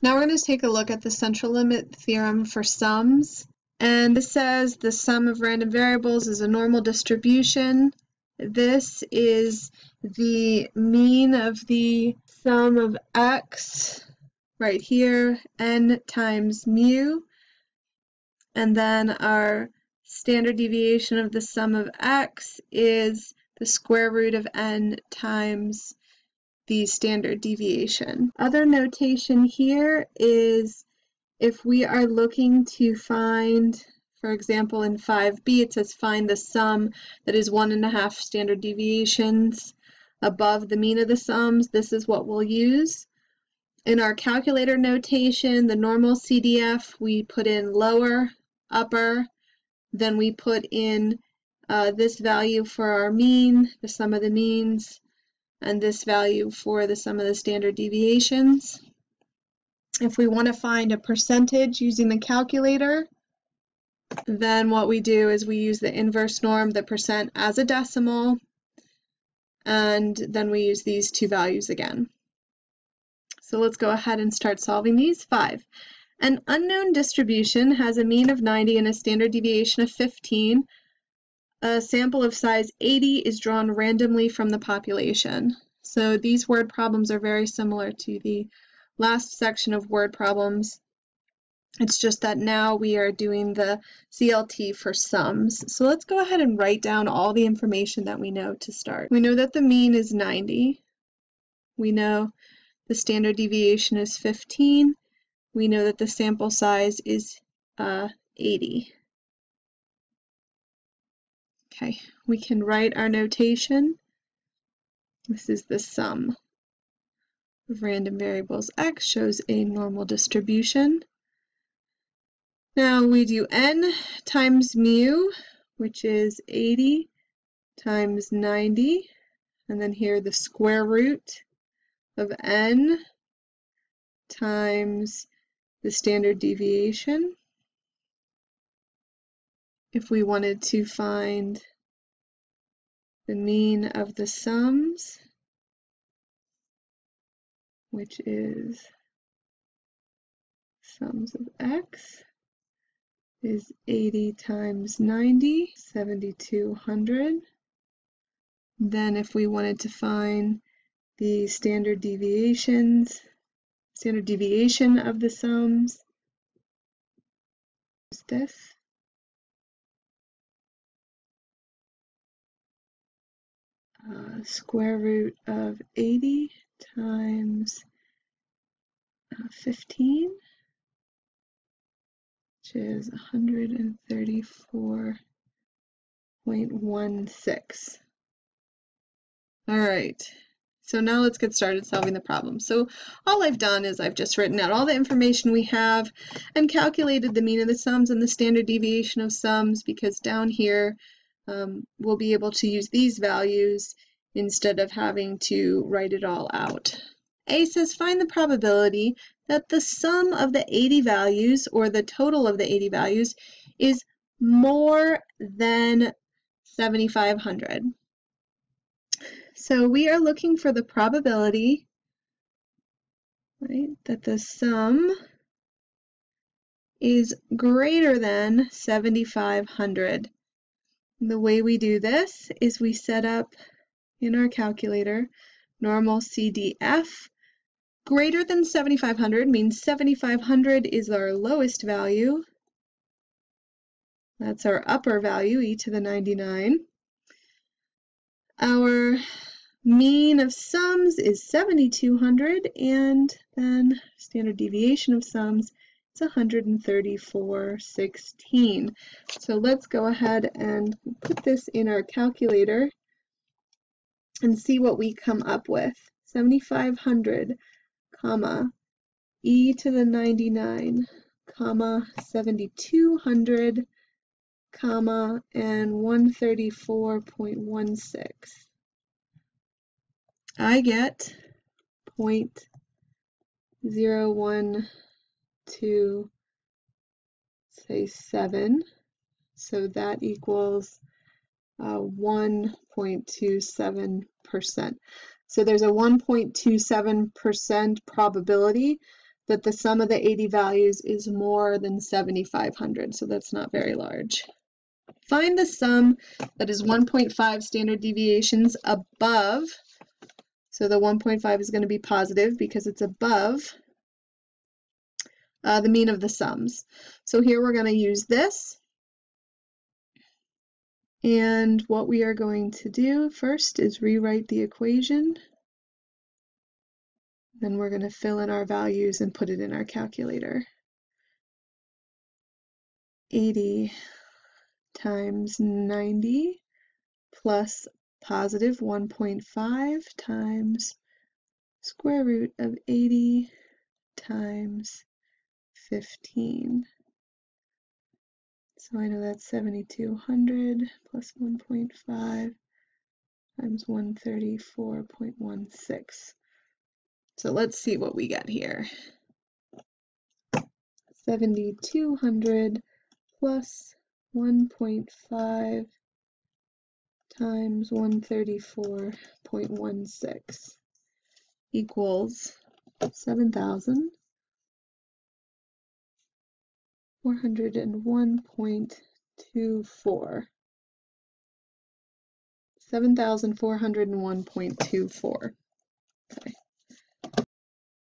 Now we're going to take a look at the central limit theorem for sums. And this says the sum of random variables is a normal distribution. This is the mean of the sum of x right here, n times mu. And then our standard deviation of the sum of x is the square root of n times the standard deviation. Other notation here is if we are looking to find, for example, in 5b, it says find the sum that is 1.5 standard deviations above the mean of the sums. This is what we'll use. In our calculator notation, the normal CDF, we put in lower, upper, then we put in this value for our mean, the sum of the means, and this value for the sum of the standard deviations. If we want to find a percentage using the calculator, then what we do is we use the inverse norm, the percent as a decimal, and then we use these two values again. So let's go ahead and start solving these. 5. An unknown distribution has a mean of 90 and a standard deviation of 15. A sample of size 80 is drawn randomly from the population. So these word problems are very similar to the last section of word problems. It's just that now we are doing the CLT for sums. So let's go ahead and write down all the information that we know to start. We know that the mean is 90. We know the standard deviation is 15. We know that the sample size is 80. Okay, we can write our notation. This is the sum of random variables x, shows a normal distribution. Now we do n times mu, which is 80 times 90, and then here the square root of n times the standard deviation. If we wanted to find the mean of the sums, which is sums of x, is 80 times 90, 7,200. Then if we wanted to find the standard deviation of the sums, is this. Square root of 80 times 15, which is 134.16. All right, so now let's get started solving the problem. So all I've done is I've just written out all the information we have and calculated the mean of the sums and the standard deviation of sums, because down here we'll be able to use these values instead of having to write it all out. A says find the probability that the sum of the 80 values, or the total of the 80 values, is more than 7,500. So we are looking for the probability, right, that the sum is greater than 7,500. The way we do this is we set up in our calculator normal CDF. Greater than 7,500 means 7,500 is our lowest value. That's our upper value, e to the 99. Our mean of sums is 7,200, and then standard deviation of sums is 134.16. So let's go ahead and put this in our calculator and see what we come up with. 7,500, comma, e to the 99, comma, 7,200, comma, and 134.16. I get 0.012, so that equals 1.27%. So there's a 1.27% probability that the sum of the 80 values is more than 7,500, so that's not very large. Find the sum that is 1.5 standard deviations above, so the 1.5 is going to be positive because it's above the mean of the sums. So here we're going to use this, and what we are going to do first is rewrite the equation. Then we're going to fill in our values and put it in our calculator. 80 times 90 plus positive 1.5 times square root of 80 times 15. So I know that's 7,200 plus 1.5 times 134.16. So let's see what we get here. 7,200 plus 1.5 times 134.16 equals 7,401.24. 7,401.24. Okay.